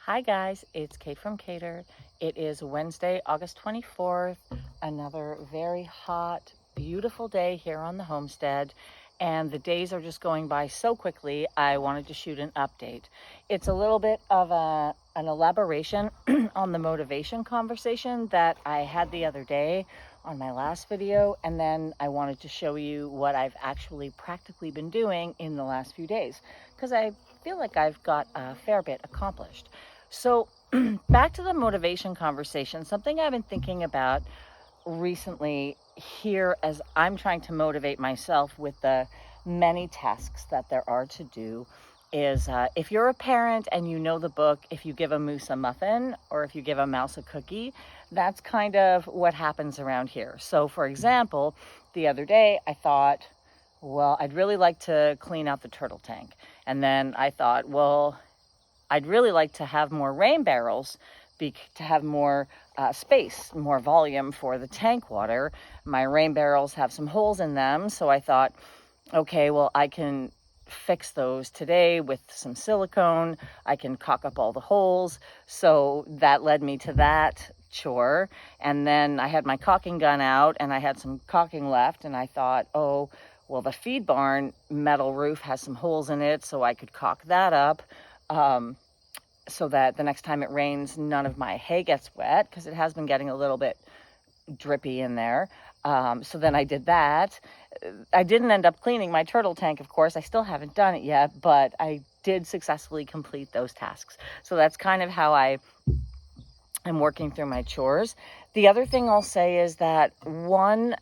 Hi guys, it's Kate from Cater. It is Wednesday, August 24th, another very hot, beautiful day here on the homestead, and the days are just going by so quickly. I wanted to shoot an update. It's a little bit of an elaboration on the motivation conversation that I had the other day on my last video, and then I wanted to show you what I've actually practically been doing in the last few days, because I feel like I've got a fair bit accomplished. So back to the motivation conversation, something I've been thinking about recently here as I'm trying to motivate myself with the many tasks that there are to do is if you're a parent and you know the book, if you give a moose a muffin or if you give a mouse a cookie, that's kind of what happens around here. So for example, the other day I thought, well, I'd really like to clean out the turtle tank. And then I thought, well, I'd really like to have more rain barrels to have more space, more volume for the tank water. My rain barrels have some holes in them, so I thought, okay, well, I can fix those today with some silicone. I can caulk up all the holes. So that led me to that chore. And then I had my caulking gun out and I had some caulking left, and I thought, oh, well, the feed barn metal roof has some holes in it, so I could caulk that up. So that the next time it rains, none of my hay gets wet, because it has been getting a little bit drippy in there. So then I did that. I didn't end up cleaning my turtle tank, of course. I still haven't done it yet, but I did successfully complete those tasks. So that's kind of how I am working through my chores. The other thing I'll say is that one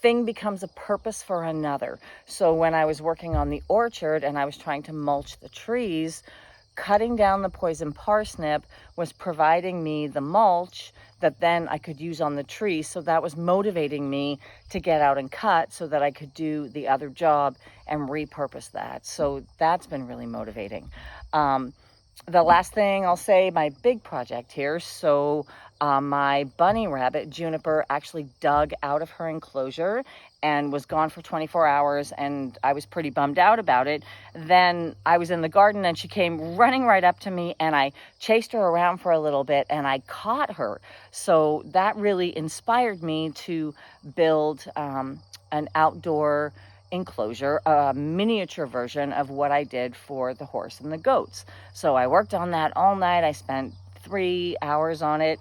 thing becomes a purpose for another. So when I was working on the orchard and I was trying to mulch the trees, cutting down the poison parsnip was providing me the mulch that then I could use on the tree. So that was motivating me to get out and cut so that I could do the other job and repurpose that. So that's been really motivating. The last thing I'll say, my big project here. So my bunny rabbit, Juniper, actually dug out of her enclosure and was gone for 24 hours, and I was pretty bummed out about it. Then I was in the garden and she came running right up to me, and I chased her around for a little bit and I caught her. So that really inspired me to build an outdoor enclosure, a miniature version of what I did for the horse and the goats. So I worked on that all night. I spent 3 hours on it,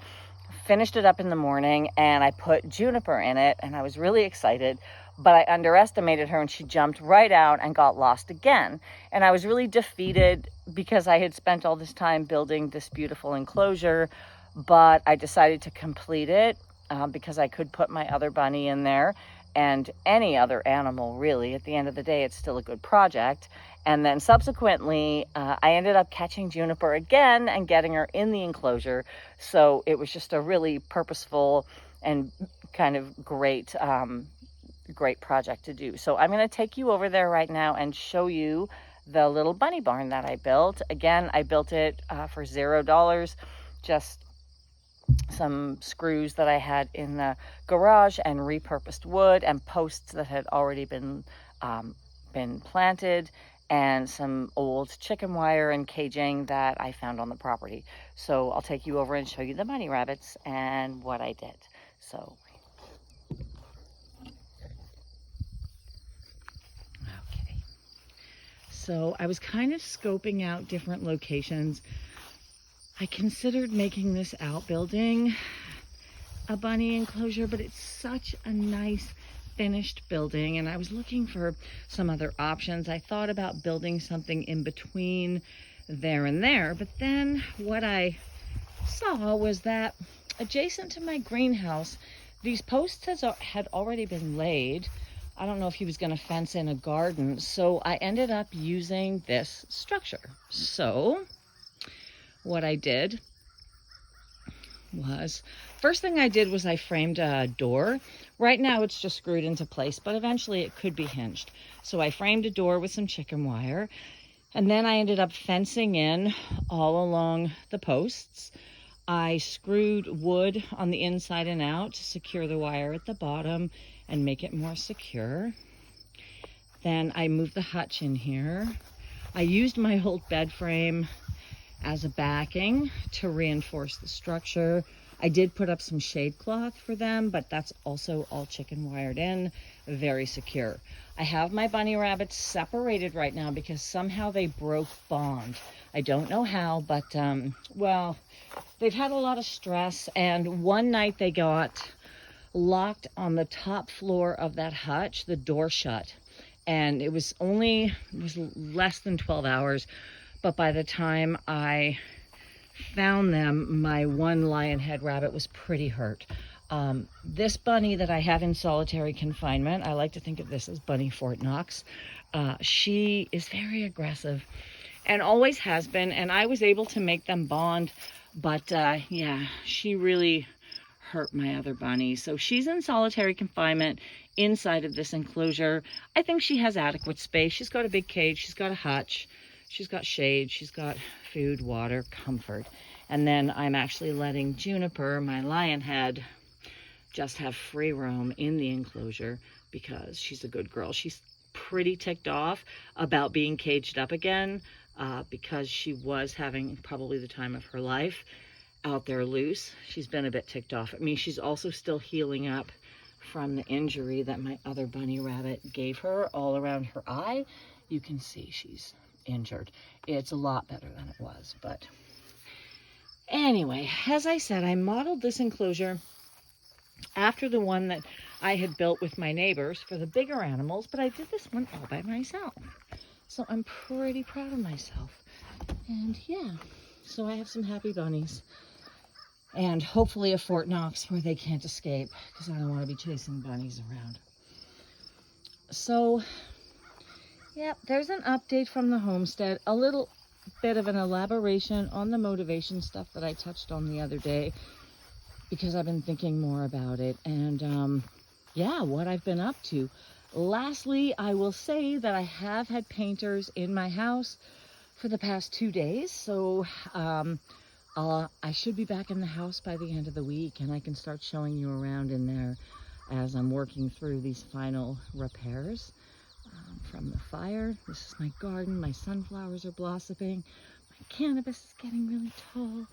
finished it up in the morning, and I put Juniper in it, and I was really excited, but I underestimated her and she jumped right out and got lost again. And I was really defeated because I had spent all this time building this beautiful enclosure, but I decided to complete it because I could put my other bunny in there and any other animal, really. At the end of the day, it's still a good project. And then subsequently, I ended up catching Juniper again and getting her in the enclosure. So it was just a really purposeful and kind of great project to do. So I'm going to take you over there right now and show you the little bunny barn that I built. Again, I built it for $0, just some screws that I had in the garage and repurposed wood and posts that had already been planted, and some old chicken wire and caging that I found on the property. So I'll take you over and show you the bunny rabbits and what I did. So okay, so I was kind of scoping out different locations. I considered making this outbuilding a bunny enclosure, but it's such a nice finished building, and I was looking for some other options. I thought about building something in between there and there, but then what I saw was that adjacent to my greenhouse, these posts had already been laid. I don't know if he was going to fence in a garden, so I ended up using this structure. So what I did was, first thing I did was I framed a door. Right now it's just screwed into place, but eventually it could be hinged. So I framed a door with some chicken wire, and then I ended up fencing in all along the posts. I screwed wood on the inside and out to secure the wire at the bottom and make it more secure. Then I moved the hutch in here. I used my old bed frame as a backing to reinforce the structure. I did put up some shade cloth for them, but that's also all chicken wired in, very secure. I have my bunny rabbits separated right now because somehow they broke bond. I don't know how, but well, they've had a lot of stress, and one night they got locked on the top floor of that hutch, the door shut. And it was less than 12 hours, but by the time I found them, my one lion head rabbit was pretty hurt. This bunny that I have in solitary confinement, I like to think of this as Bunny Fort Knox. She is very aggressive and always has been, and I was able to make them bond, but yeah, she really hurt my other bunny. So she's in solitary confinement inside of this enclosure. I think she has adequate space. She's got a big cage, she's got a hutch, she's got shade, she's got food, water, comfort. And then I'm actually letting Juniper, my lion head, just have free roam in the enclosure because she's a good girl. She's pretty ticked off about being caged up again because she was having probably the time of her life out there loose. She's been a bit ticked off at me. She's also still healing up from the injury that my other bunny rabbit gave her all around her eye. You can see she's injured. It's a lot better than it was, but anyway, as I said, I modeled this enclosure after the one that I had built with my neighbors for the bigger animals, but I did this one all by myself. So I'm pretty proud of myself. And yeah, so I have some happy bunnies. And hopefully a Fort Knox where they can't escape, because I don't want to be chasing bunnies around. So, yeah, there's an update from the homestead. A little bit of an elaboration on the motivation stuff that I touched on the other day, because I've been thinking more about it. And yeah, what I've been up to. Lastly, I will say that I have had painters in my house for the past 2 days. So, I should be back in the house by the end of the week, and I can start showing you around in there as I'm working through these final repairs from the fire. This is my garden. My sunflowers are blossoming. My cannabis is getting really tall.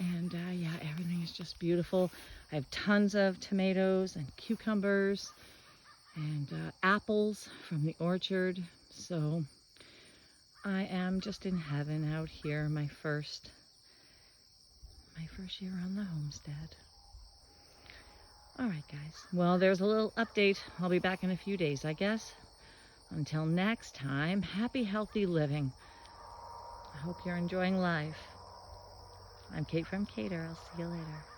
And yeah, everything is just beautiful. I have tons of tomatoes and cucumbers and apples from the orchard. So I am just in heaven out here, my first year on the homestead. All right, guys. Well, there's a little update. I'll be back in a few days, I guess. Until next time, happy, healthy living. I hope you're enjoying life. I'm Kate from Kater. I'll see you later.